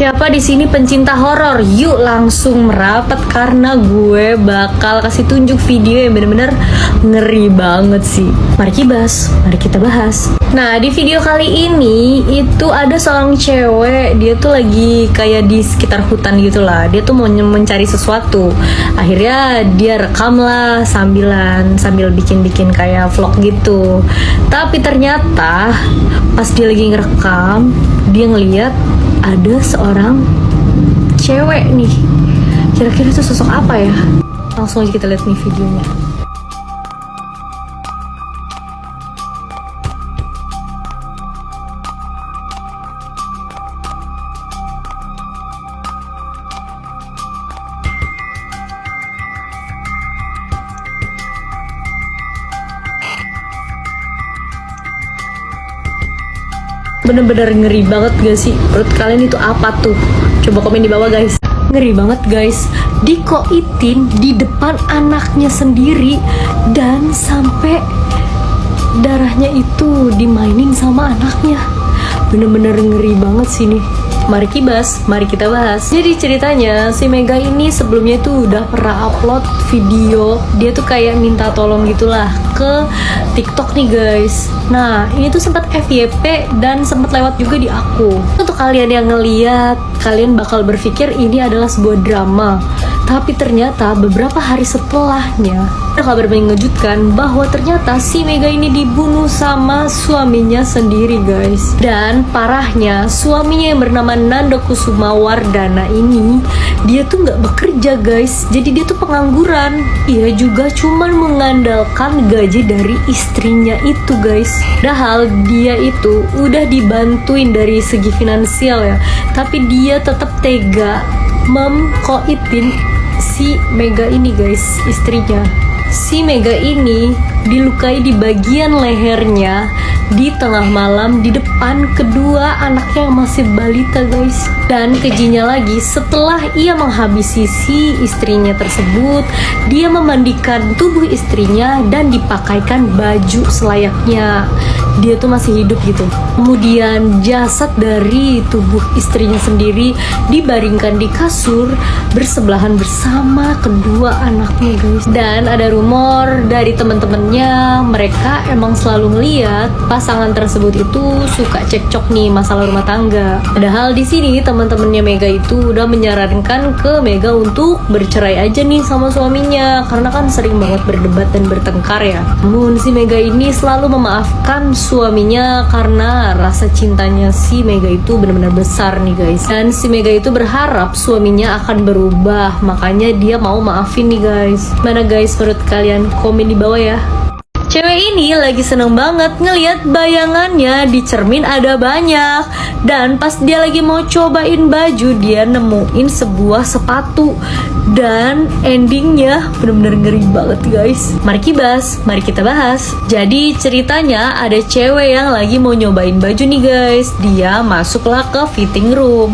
Siapa di sini pencinta horor? Yuk langsung merapat karena gue bakal kasih tunjuk video yang bener-bener ngeri banget sih. Mari kibas, mari kita bahas. Nah, di video kali ini itu ada seorang cewek, dia tuh lagi kayak di sekitar hutan gitu lah. Dia tuh mau mencari sesuatu. Akhirnya dia rekam lah sambil bikin kayak vlog gitu. Tapi ternyata pas dia lagi ngerekam, dia ngeliat ada seorang cewek nih. Kira-kira itu sosok apa ya? Langsung aja kita lihat nih videonya. Bener-bener ngeri banget gak sih? Menurut kalian itu apa tuh? Coba komen di bawah guys. Ngeri banget guys, dikoitin di depan anaknya sendiri dan sampai darahnya itu dimainin sama anaknya. Bener-bener ngeri banget sih nih. Mari kibas, mari kita bahas. Jadi ceritanya si Mega ini sebelumnya tuh udah pernah upload video. Dia tuh kayak minta tolong gitulah ke TikTok nih guys. Nah ini tuh sempat FYP dan sempat lewat juga di aku. Untuk kalian yang ngeliat, kalian bakal berpikir ini adalah sebuah drama. Tapi ternyata beberapa hari setelahnya ada kabar mengejutkan bahwa ternyata si Mega ini dibunuh sama suaminya sendiri guys. Dan parahnya suaminya yang bernama Nanda Kusuma Wardana ini, dia tuh nggak bekerja guys. Jadi dia tuh pengangguran. Dia juga cuman mengandalkan gaji dari istrinya itu guys. Padahal dia itu udah dibantuin dari segi finansial ya, tapi dia tetap tega memkoitin si Mega ini guys, istrinya. Si Mega ini dilukai di bagian lehernya di tengah malam di depan kedua anaknya yang masih balita guys. Dan kejinya lagi, setelah ia menghabisi si istrinya tersebut, dia memandikan tubuh istrinya dan dipakaikan baju selayaknya dia tuh masih hidup gitu. Kemudian jasad dari tubuh istrinya sendiri dibaringkan di kasur bersebelahan bersama kedua anaknya guys. Dan ada rumor dari teman-temannya, mereka emang selalu ngeliat pasangan tersebut itu suka cekcok nih masalah rumah tangga. Padahal di sini teman-temannya Mega itu udah menyarankan ke Mega untuk bercerai aja nih sama suaminya karena kan sering banget berdebat dan bertengkar ya. Namun si Mega ini selalu memaafkan suaminya karena rasa cintanya si Mega itu benar-benar besar nih guys. Dan si Mega itu berharap suaminya akan berubah, makanya dia mau maafin nih guys. Mana guys menurut kalian? Komen di bawah ya. Cewek ini lagi seneng banget ngeliat bayangannya di cermin ada banyak. Dan pas dia lagi mau cobain baju, dia nemuin sebuah sepatu. Dan endingnya bener-bener ngeri banget guys. Mari kibas, mari kita bahas. Jadi ceritanya ada cewek yang lagi mau nyobain baju nih guys. Dia masuklah ke fitting room.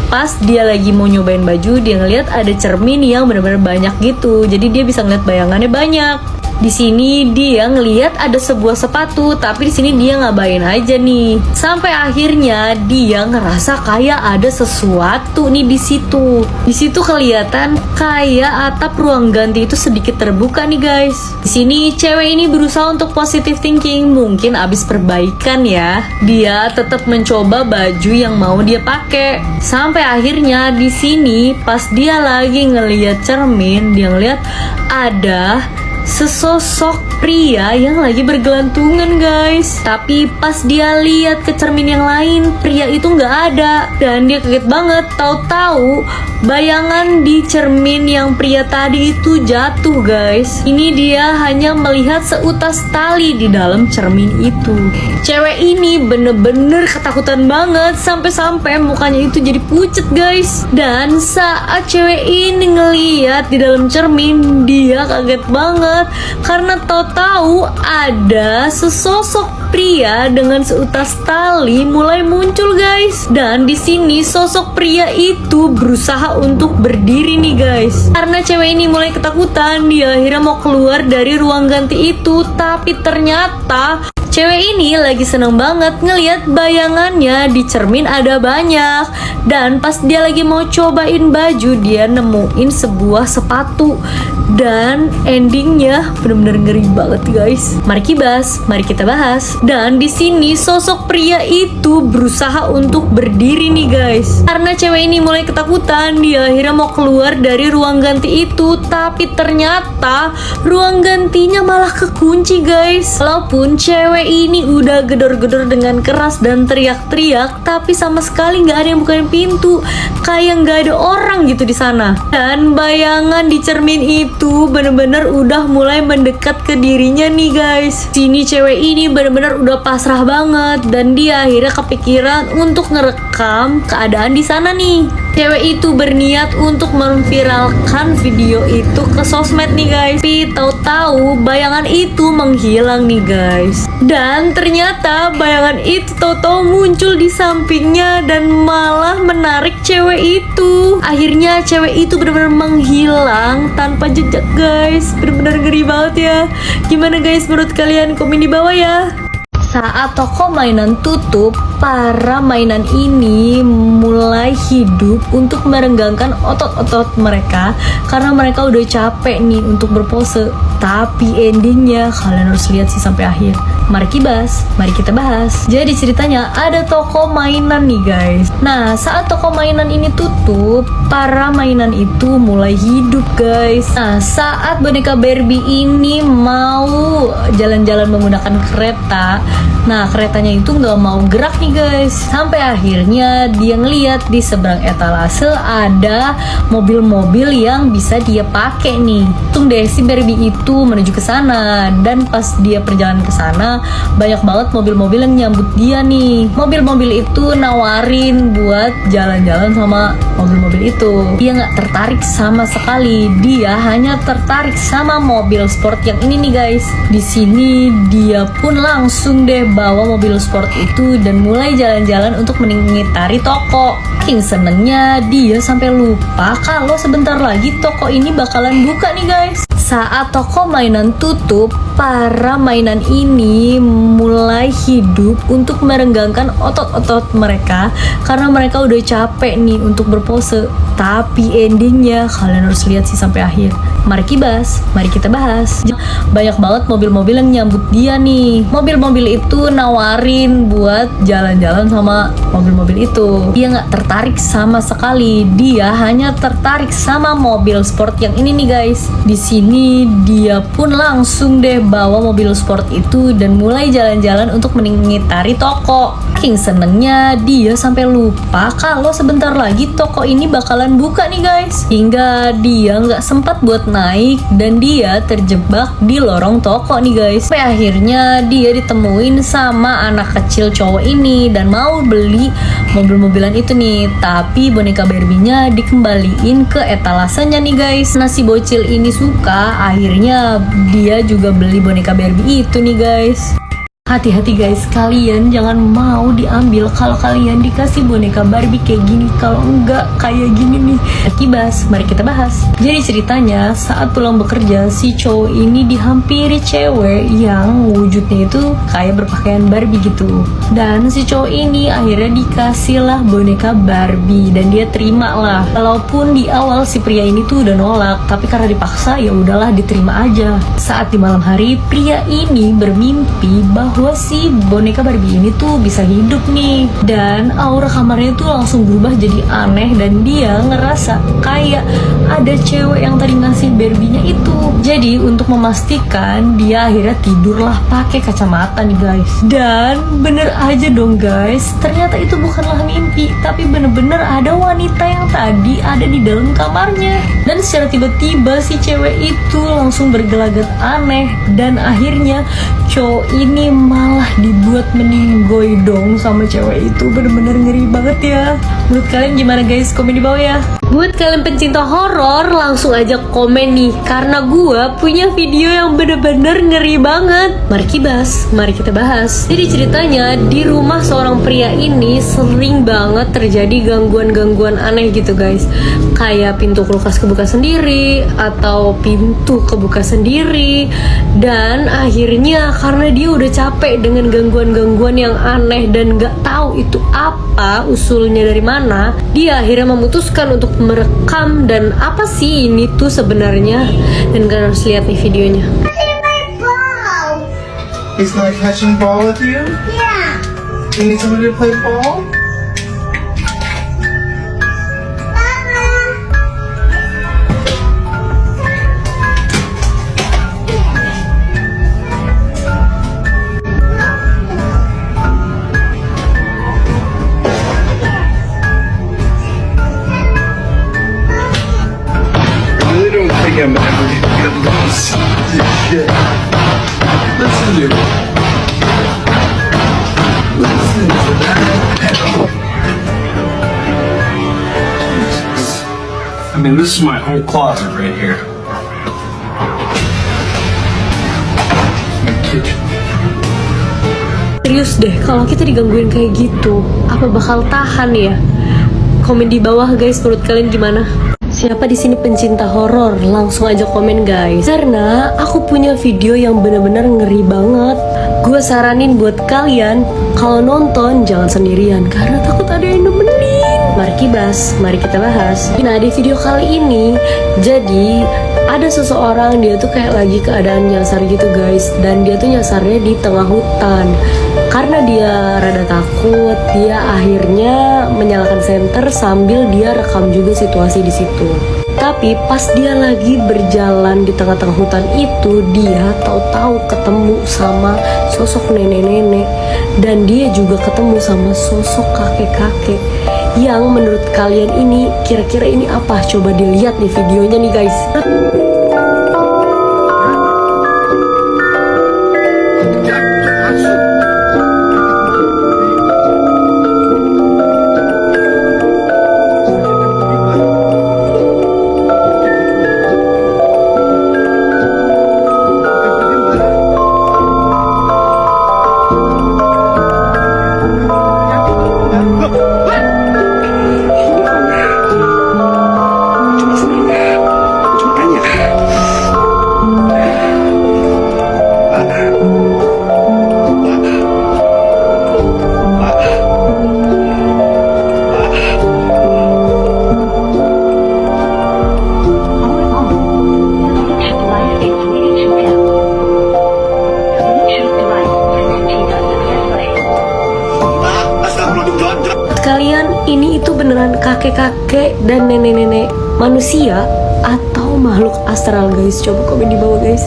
Pas dia lagi mau nyobain baju, dia ngeliat ada cermin yang bener-bener banyak gitu. Jadi dia bisa ngeliat bayangannya banyak. Di sini dia ngelihat ada sebuah sepatu, tapi di sini dia ngabain aja nih. Sampai akhirnya dia ngerasa kayak ada sesuatu nih di situ. Di situ kelihatan kayak atap ruang ganti itu sedikit terbuka nih guys. Di sini cewek ini berusaha untuk positive thinking, mungkin abis perbaikan ya. Dia tetap mencoba baju yang mau dia pakai. Sampai akhirnya di sini pas dia lagi ngelihat cermin, dia ngelihat ada sesosok pria yang lagi bergelantungan guys. Tapi pas dia lihat ke cermin yang lain, pria itu nggak ada. Dan dia kaget banget, tahu-tahu bayangan di cermin yang pria tadi itu jatuh guys. Ini dia hanya melihat seutas tali di dalam cermin itu. Cewek ini bener-bener ketakutan banget, sampai-sampai mukanya itu jadi pucet guys. Dan saat cewek ini ngeliat di dalam cermin, dia kaget banget karena tahu-tahu ada sesosok pria dengan seutas tali mulai muncul guys. Dan di sini sosok pria itu berusaha untuk berdiri nih guys. Karena cewek ini mulai ketakutan, dia akhirnya mau keluar dari ruang ganti itu, tapi ternyata Cewek ini lagi seneng banget ngeliat bayangannya di cermin ada banyak. Dan pas dia lagi mau cobain baju, dia nemuin sebuah sepatu. Dan endingnya bener-bener ngeri banget guys. Mari kibas, mari kita bahas. Dan di sini sosok pria itu berusaha untuk berdiri nih guys. Karena cewek ini mulai ketakutan, dia akhirnya mau keluar dari ruang ganti itu. Tapi ternyata ruang gantinya malah kekunci guys. Walaupun cewek ini udah gedor-gedor dengan keras dan teriak-teriak, tapi sama sekali nggak ada yang bukain pintu. Kayak nggak ada orang gitu di sana. Dan bayangan di cermin itu bener-bener udah mulai mendekat ke dirinya nih guys. Sini cewek ini bener-bener udah pasrah banget dan dia akhirnya kepikiran untuk ngerekam keadaan di sana nih. Cewek itu berniat untuk memviralkan video itu ke sosmed nih guys. Tapi tahu-tahu bayangan itu menghilang nih guys. Dan ternyata bayangan itu tahu-tahu muncul di sampingnya dan malah menarik cewek itu. Akhirnya cewek itu benar-benar menghilang tanpa jejak guys. Benar-benar ngeri banget ya. Gimana guys menurut kalian? Komen di bawah ya. Saat toko mainan tutup, para mainan ini mulai hidup untuk merenggangkan otot-otot mereka karena mereka udah capek nih untuk berpose. Tapi endingnya kalian harus lihat sih sampai akhir. Mari kibas, mari kita bahas. Jadi ceritanya ada toko mainan nih guys. Nah, saat toko mainan ini tutup, para mainan itu mulai hidup guys. Nah, saat boneka Barbie ini mau jalan-jalan menggunakan kereta, nah keretanya itu nggak mau gerak nih guys. Sampai akhirnya dia ngeliat di seberang etalase ada mobil-mobil yang bisa dia pakai nih. Tung deh si Barbie itu menuju ke sana dan pas dia perjalanan ke sana banyak banget mobil-mobil yang nyambut dia nih. Mobil-mobil itu nawarin buat jalan-jalan sama mobil-mobil itu. Dia nggak tertarik sama sekali. Dia hanya tertarik sama mobil sport yang ini nih guys. Di sini dia pun langsung deh bawa mobil sport itu dan mulai jalan-jalan untuk mengitari toko. Saking senengnya dia sampai lupa kalau sebentar lagi toko ini bakalan buka nih guys. Saat toko mainan tutup, para mainan ini mulai hidup untuk merenggangkan otot-otot mereka karena mereka udah capek nih untuk berpose. Tapi endingnya kalian harus lihat sih sampai akhir. Mari kibas, mari kita bahas. Banyak banget mobil-mobil yang nyambut dia nih. Mobil-mobil itu nawarin buat jalan-jalan sama mobil-mobil itu. Dia nggak tertarik sama sekali. Dia hanya tertarik sama mobil sport yang ini nih guys. Di sini dia pun langsung deh bawa mobil sport itu dan mulai jalan-jalan untuk mengitari toko. Saking senengnya dia sampai lupa kalau sebentar lagi toko ini bakalan buka nih guys. Hingga dia nggak sempat buat naik dan dia terjebak di lorong toko nih guys. Sampai akhirnya dia ditemuin sama anak kecil cowok ini dan mau beli mobil-mobilan itu nih. Tapi boneka Barbie-nya dikembaliin ke etalasenya nih guys. Nah si bocil ini suka, akhirnya dia juga beli boneka Barbie itu nih guys. Hati-hati guys, kalian jangan mau diambil kalau kalian dikasih boneka Barbie kayak gini. Kalau enggak kayak gini nih. Kibas, mari kita bahas. Jadi ceritanya saat pulang bekerja, si cowok ini dihampiri cewek yang wujudnya itu kayak berpakaian Barbie gitu. Dan si cowok ini akhirnya dikasih lah boneka Barbie dan dia terima lah. Walaupun di awal si pria ini tuh udah nolak, tapi karena dipaksa ya udahlah diterima aja. Saat di malam hari, pria ini bermimpi bahwa si boneka Barbie ini tuh bisa hidup nih. Dan aura kamarnya tuh langsung berubah jadi aneh dan dia ngerasa kayak ada cewek yang tadi ngasih Barbie-nya itu. Jadi untuk memastikan dia akhirnya tidurlah pakai kacamata nih guys. Dan bener aja dong guys, ternyata itu bukanlah mimpi, tapi bener-bener ada wanita yang tadi ada di dalam kamarnya. Dan secara tiba-tiba si cewek itu langsung bergelagat aneh dan akhirnya cowok ini malah dibuat meninggoy dong sama cewek itu. Bener-bener ngeri banget ya. Menurut kalian gimana guys? Komen di bawah ya. Buat kalian pencinta horor, langsung aja komen nih, karena gua punya video yang bener-bener ngeri banget. Mari kibas, mari kita bahas. Jadi ceritanya di rumah seorang pria ini sering banget terjadi gangguan-gangguan aneh gitu guys. Kayak pintu kulkas kebuka sendiri atau pintu kebuka sendiri. Dan akhirnya karena dia udah capek capek dengan gangguan-gangguan yang aneh dan gak tahu itu apa, usulnya dari mana, dia akhirnya memutuskan untuk merekam. Dan apa sih ini tuh sebenarnya? Dan kalian harus lihat nih videonya. He's like catching ball with you? Yeah. You need somebody to play ball? I really don't think I'm ever gonna lose this shit. Listen to me. Listen to that. I mean, this is my whole closet right here. My kitchen. Serius deh, kalau kita digangguin kayak gitu, apa bakal tahan ya? Komen di bawah guys, menurut kalian gimana? Siapa di sini pencinta horor? Langsung aja komen guys. Karena aku punya video yang bener-bener ngeri banget. Gue saranin buat kalian kalau nonton jangan sendirian karena takut ada yang nemenin. Mari kibas, mari kita bahas. Nah di video kali ini, jadi ada seseorang dia tuh kayak lagi keadaan nyasar gitu guys, dan dia tuh nyasarnya di tengah hutan. Karena dia rada takut, dia akhirnya menyalakan senter sambil dia rekam juga situasi di situ. Tapi pas dia lagi berjalan di tengah-tengah hutan itu, dia tahu-tahu ketemu sama sosok nenek-nenek, dan dia juga ketemu sama sosok kakek-kakek. Yang menurut kalian ini kira-kira ini apa? Coba dilihat nih videonya nih guys. Kalian ini itu beneran kakek-kakek dan nenek-nenek manusia atau makhluk astral guys? Coba komen di bawah guys.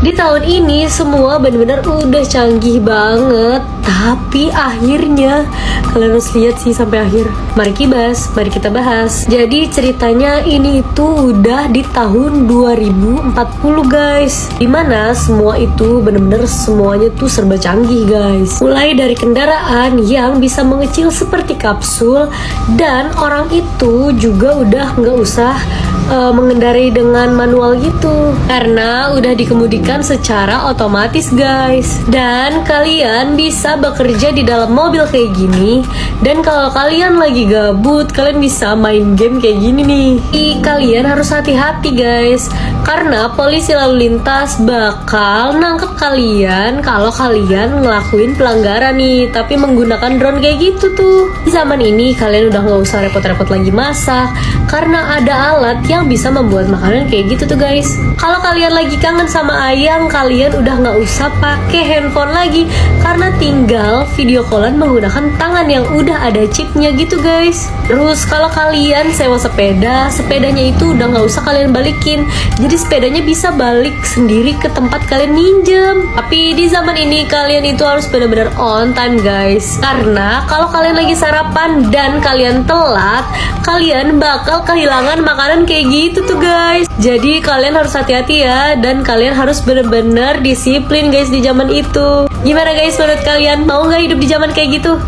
Di tahun ini semua bener-bener udah canggih banget, tapi akhirnya kalian harus lihat sih sampai akhir. Mari kibas, mari kita bahas. Jadi ceritanya ini itu udah di tahun 2040 guys, dimana semua itu bener-bener semuanya tuh serba canggih guys. Mulai dari kendaraan yang bisa mengecil seperti kapsul, dan orang itu juga udah nggak usah mengendarai dengan manual gitu, karena udah dikemudikan secara otomatis guys. Dan kalian bisa bekerja di dalam mobil kayak gini, dan kalau kalian lagi gabut kalian bisa main game kayak gini nih. Kalian harus hati-hati guys, karena polisi lalu lintas bakal nangkep kalian kalau kalian ngelakuin pelanggaran nih, tapi menggunakan drone kayak gitu tuh. Di zaman ini kalian udah nggak usah repot-repot lagi masak, karena ada alat yang bisa membuat makanan kayak gitu tuh guys. Kalau kalian lagi kangen sama ayang, kalian udah nggak usah pakai handphone lagi, karena tinggal video callan menggunakan tangan yang udah ada chipnya gitu guys. Terus kalau kalian sewa sepeda, sepedanya itu udah nggak usah kalian balikin, jadi sepedanya bisa balik sendiri ke tempat kalian minjem. Tapi di zaman ini kalian itu harus benar-benar on time guys, karena kalau kalian lagi sarapan dan kalian telat, kalian bakal kehilangan makanan kayak gitu tuh guys. Jadi kalian harus hati-hati ya, dan kalian harus bener-bener disiplin guys di zaman itu. Gimana guys menurut kalian, mau nggak hidup di zaman kayak gitu?